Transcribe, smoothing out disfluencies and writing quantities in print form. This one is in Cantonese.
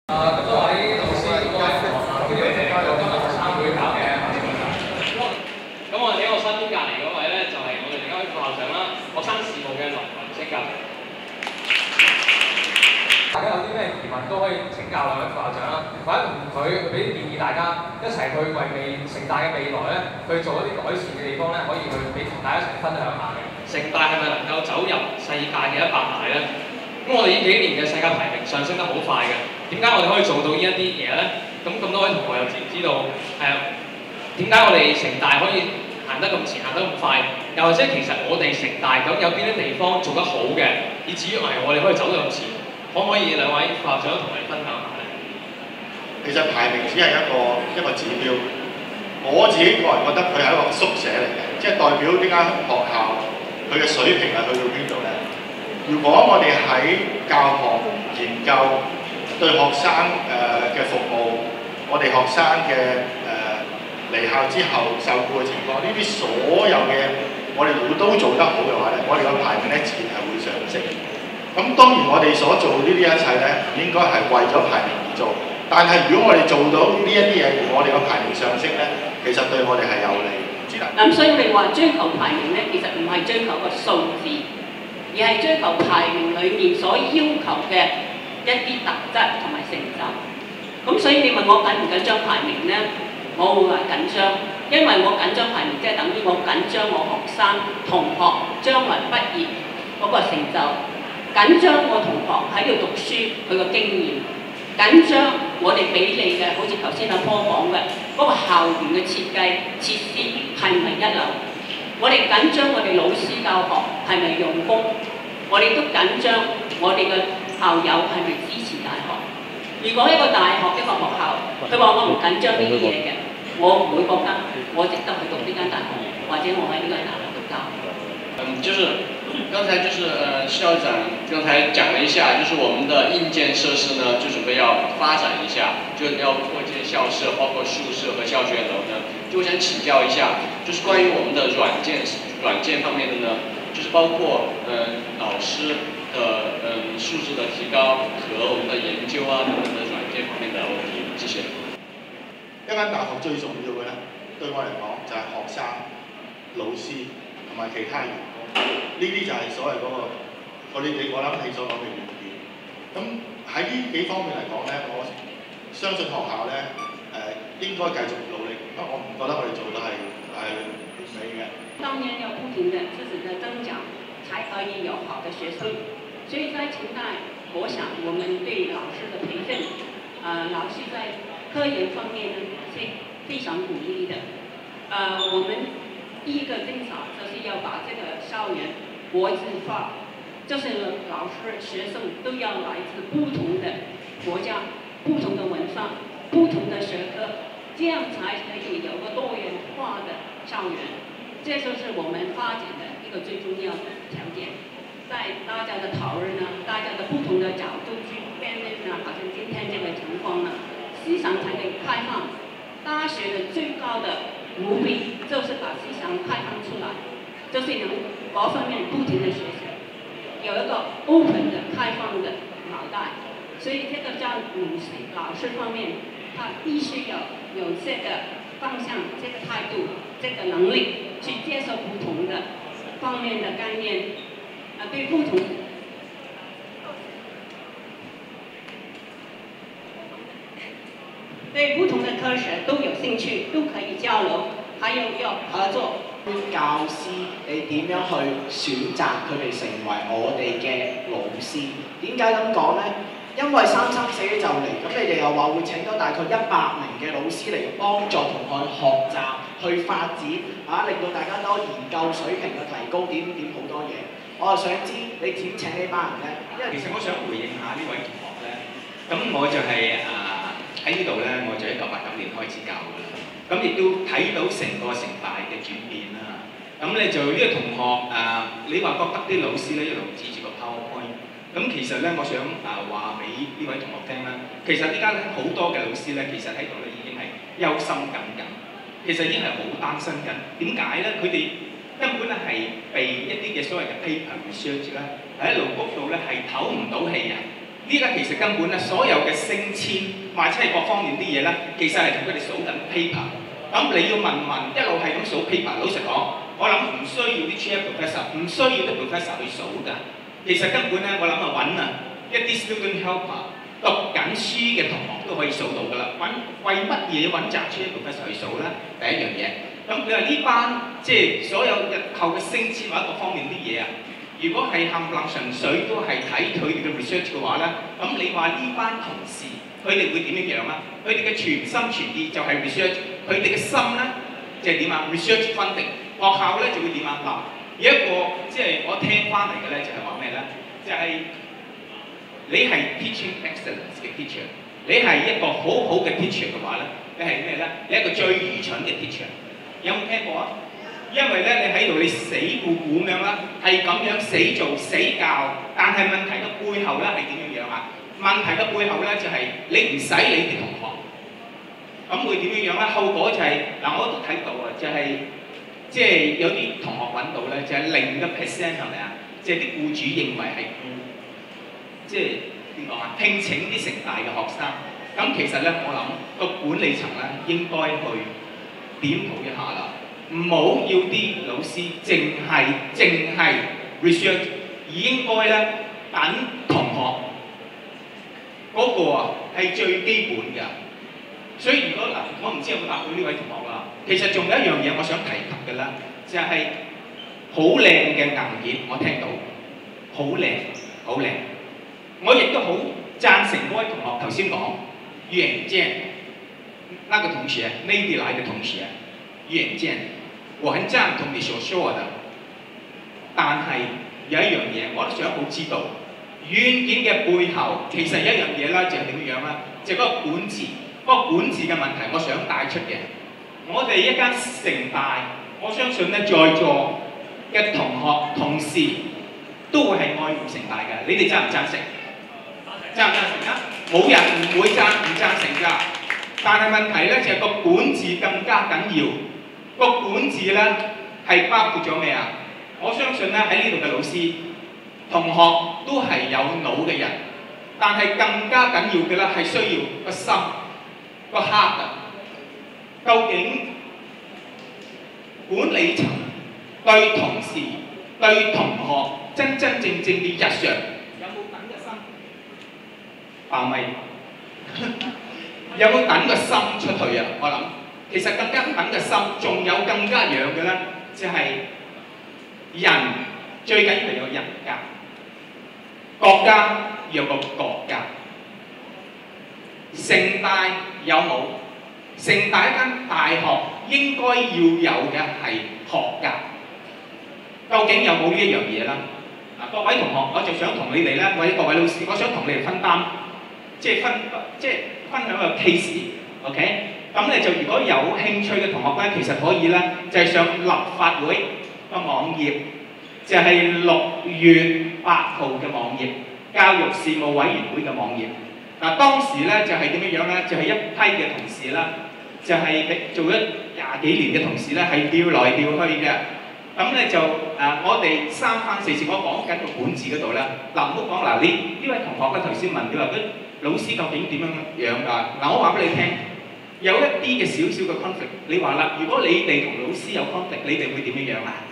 咁多位老師，各位同學，歡迎嚟到今日學生會搞嘅考試論壇。咁我哋呢個身邊隔離嗰位咧，就係我哋另一位副校長啦，學生事務嘅林雲升教授。大家有啲咩疑問都可以請教兩位副校長啦，或者同佢俾啲建議，大家一齊去為城大嘅未來咧去做一啲改善嘅地方咧，可以去俾同大家一齊分享下嘅。城大係咪能夠走入世界嘅100大咧？咁我哋呢幾年嘅世界排名上升得好快嘅，點解我哋可以做到呢一啲嘢咧？咁多位同學又知道點解我哋城大可以行得咁前，行得咁快？又或者其實我哋城大咁有邊啲地方做得好嘅，以至於我哋可以走得咁前？可唔可以兩位副校長同我哋分享下咧？其實排名只係一個指標，我自己個人覺得佢係一個縮寫嚟嘅，即係代表呢間學校佢嘅水平係去到邊度咧？如果我哋喺教學研究對學生嘅服務，我哋學生嘅離校之後受僱嘅情況，呢啲所有嘅我哋如果都做得好嘅話咧，我哋個排名咧自然係會上升。咁當然我哋所做呢啲一切咧，唔應該係為咗排名而做，但係如果我哋做到呢一啲嘢，而我哋個排名上升咧，其實對我哋係有利。咁所以我哋話追求排名咧，其實唔係追求個數字，而係追求排名裏面所要求嘅一啲特質同埋成就。咁所以你問我緊唔緊張排名咧，我會話緊張，因為我緊張排名即係等於我緊張我學生同學將來畢業嗰個成就。緊張我同學喺度讀書佢個經驗，緊張我哋俾你嘅，好似頭先阿波講嘅嗰個校園嘅設計設施係唔係一流？我哋緊張我哋老師教學係咪用功？我哋都緊張我哋嘅校友係咪支持大學？如果一個大學一個學校，佢話我唔緊張呢啲嘢嘅，我唔會覺得我值得去讀呢間大學，或者我喺呢間大學度教。就是刚才校长刚才讲了一下，就是我们的硬件设施呢，就准备要发展一下，就要扩建校舍，包括宿舍和教学楼呢。就我想请教一下，就是关于我们的软件方面的呢，就是包括老师的素质的提高和我们的研究啊等等的软件方面的问题。谢谢。一間大學最重要嘅咧，對我嚟講就係學生、老師同埋其他員工，呢啲就係所謂嗰個我諗你所講嘅軟件。咁喺呢幾方面嚟講咧，我相信學校咧應該繼續努力，因為我唔覺得我哋做到係完美嘅。當然要不停的自己的增長，才可以有好的學生。所以在城大，我想我們對老師的培訓，老師在科研方面呢是非常鼓勵的。我們第一個政策就是要把這個校園國際化，就是老師學生都要來自不同的國家、不同的文化、不同的學科，這樣才可以有個多元化的校園。這就是我們發展的一個最重要的條件。在大家的討論呢，大家的不同的角度去辯論呢，好像今天這個情況呢，思想才可以開放。大學的最高的目的就是把思想開放出來，就是能各方面不停的學習，有一個 open 的開放的腦袋。所以這個教老師方面，他必須要有這個方向、這個態度、這個能力去接受不同的方面的概念。對不同的科學都有興趣，都可以交流，還有要合作。教師你點樣去選擇佢哋成為我哋嘅老師？點解咁講呢？因為334就嚟，咁你哋又話會請到大概100名嘅老師嚟幫助同學學習、去發展令到大家都研究水平嘅提高，點好多嘢。我就想知你點請呢班人咧？因為其實我想回應下呢位同學咧，咁我就係喺呢度咧，我就1989年開始教㗎啦。咁亦都睇到成個城大嘅轉變啦。咁你就呢個同學你話覺得啲老師咧一路指住個 PowerPoint， 咁其實咧我想話俾呢位同學聽啦，其實依家好多嘅老師咧，其實喺度咧已經係憂心緊，其實已經係好擔心緊。點解咧？佢哋根本咧係被一啲嘅所謂嘅 paper research 咧喺一路谷到咧係唞唔到氣啊！呢家其實根本咧，所有嘅升遷或者係各方面啲嘢咧，其實係同佢哋數緊 paper。咁你要問一路係咁數 paper， 老實講，我諗唔需要啲 chair professor， 唔需要啲 professor 去數㗎。其實根本咧，我諗揾一啲 student helper 讀緊書嘅同學都可以數到㗎啦。為乜嘢揾雜 chair professor 去數咧？第一樣嘢。咁你話呢班即係所有日後嘅升遷或者各方面啲嘢啊？如果係冚唪唥純粹都係睇佢哋嘅 research 嘅話咧，咁你話呢班同事佢哋會點樣啊？佢哋嘅全心全意就係 research， 佢哋嘅心咧就係點啊 ？research funding， 學校咧就會點啊？嗱，有一個即係我聽翻嚟嘅咧就係話咩咧？就係、你係 teaching excellence 嘅 teacher， 你係一個好好嘅 teacher 嘅話咧，你係咩咧？你係一個最愚蠢嘅 teacher， 有冇聽過啊？因為咧，你喺度你死固固咁樣啦，係咁樣死做死教，但係問題嘅背後咧係點樣樣啊？問題嘅背後咧就係、你唔使理啲同學，咁會點樣樣咧？後果就係、嗱，我都睇到啊，就係即係有啲同學揾到咧，就係0%係咪啊？即係啲僱主認為係即係點講啊？聘請啲城大嘅學生，咁其實咧我諗個管理層咧應該去檢討一下啦。唔好要啲老師淨係 research， 而應該咧等同學嗰個啊係最基本嘅。所以如果嗱，我唔知有冇答到呢位同學啦。其實仲有一樣嘢我想提及嘅啦，就係好靚嘅硬件，我聽到好靚。我亦都好贊成嗰位同學頭先講遠見，那個同學內地來的同學遠見。我很贊同你所說的，但係有一樣嘢我都想好知道，軟件嘅背後其實有一樣嘢啦，就係點樣啦？就係嗰個管治，嗰個管治嘅問題，我想帶出嘅。我哋一間城大，我相信咧在座嘅同學同事都會係愛護城大嘅，你哋贊唔贊成？贊唔贊成啊？冇人唔會贊唔贊成㗎，但係問題咧就係個管治更加緊要。個管治咧係包括咗咩啊？我相信咧喺呢度嘅老師、同學都係有腦嘅人，但係更加緊要嘅咧係需要個心、個 heart 啊。究竟管理層對同事、對同學真正嘅日常有冇等個心？係咪？有冇等個心出去啊？我諗。其實更加等嘅心，仲有更加樣嘅咧，就係、人最緊要係有人格，國家要有個國格。城大有冇？城大一間大學應該要有嘅係學格，究竟有冇呢一樣嘢啦？嗱，各位同學，我就想同你哋咧，或者各位老師，我想同你哋分擔，即係分享個 case，OK？咁咧就如果有興趣嘅同學咧，其實可以咧就係上立法會個網頁，就係6月8號嘅網頁，教育事務委員會嘅網頁。嗱，當時咧就係點樣樣咧？就係一批嘅同事啦，就係做咗20幾年嘅同事咧，係調來調去嘅。咁咧就我哋三番四次我講緊個管治嗰度咧，嗱唔好講嗱，呢位同學咧頭先問佢話，老師究竟點樣㗎？嗱，我話俾你聽。有一啲嘅少少嘅 conflict， 你話啦，如果你哋同老師有 conflict， 你哋會點樣啊？